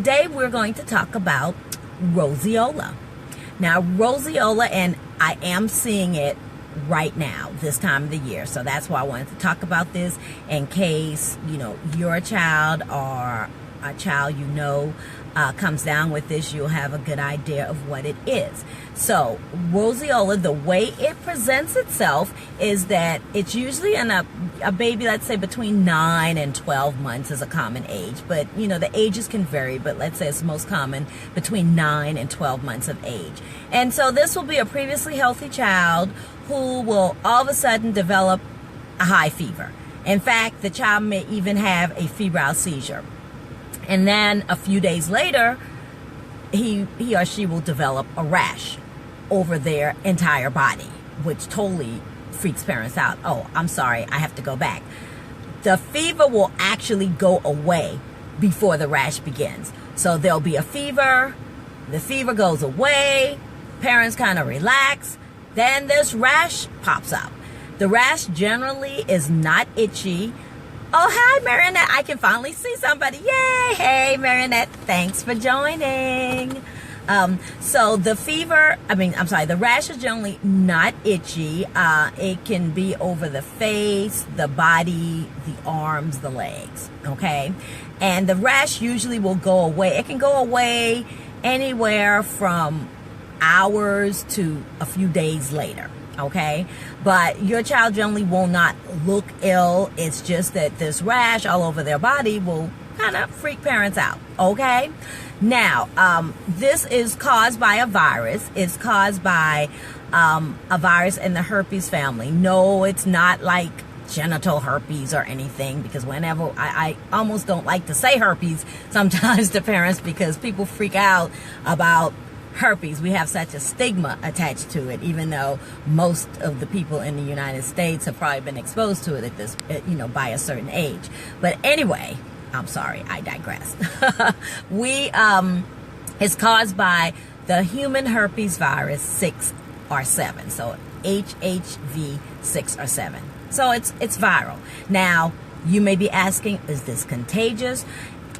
Today we're going to talk about roseola. Now roseola, and I am seeing it right now this time of the year, so that's why I wanted to talk about this in case your child or a child comes down with this. You'll have a good idea of what it is. So roseola, the way it presents itself is that it's usually in a baby, let's say between 9 and 12 months is a common age, but the ages can vary, but let's say it's most common between 9 and 12 months of age. And so this will be a previously healthy child who will all of a sudden develop a high fever. In fact, the child may even have a febrile seizure. And then a few days later, he or she will develop a rash over their entire body, which totally freaks parents out. Oh, I'm sorry, I have to go back. The fever will actually go away before the rash begins. So there'll be a fever, the fever goes away, parents kind of relax, then this rash pops up. The rash generally is not itchy. Oh, hi, Marinette. I can finally see somebody. Yay. Hey, Marinette. Thanks for joining. So the the rash is generally not itchy. It can be over the face, the body, the arms, the legs. Okay. And the rash usually will go away. It can go away anywhere from hours to a few days later. Okay, but your child generally will not look ill. It's just that this rash all over their body will kind of freak parents out. Okay, now this is caused by a virus. It's caused by a virus in the herpes family. No, it's not like genital herpes or anything, because whenever I almost don't like to say herpes sometimes to parents because people freak out about herpes. We have such a stigma attached to it, even though most of the people in the United States have probably been exposed to it at this, by a certain age. But anyway, I'm sorry, I digress. It's caused by the human herpes virus 6 or 7. So HHV 6 or 7. So it's viral. Now, you may be asking, is this contagious?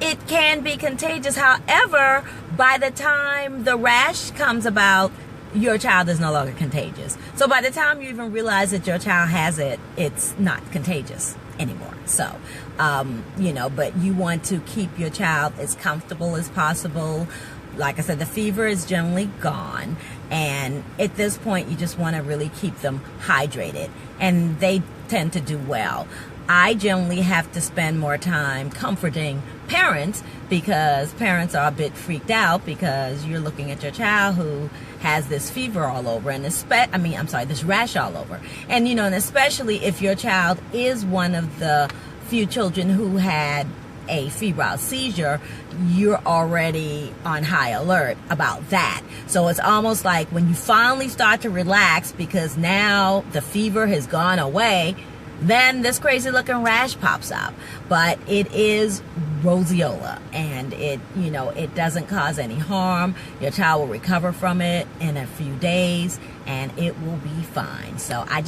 It can be contagious. However, by the time the rash comes about, your child is no longer contagious. So by the time you even realize that your child has it, it's not contagious anymore. So, but you want to keep your child as comfortable as possible. Like I said, the fever is generally gone. And at this point, you just want to really keep them hydrated. And they tend to do well. I generally have to spend more time comforting parents because parents are a bit freaked out because you're looking at your child who has this fever all over and this rash all over. And, and especially if your child is one of the few children who had a febrile seizure, you're already on high alert about that. So it's almost like when you finally start to relax because now the fever has gone away, then this crazy looking rash pops up. But it is roseola, and it doesn't cause any harm. Your child will recover from it in a few days and it will be fine. So I just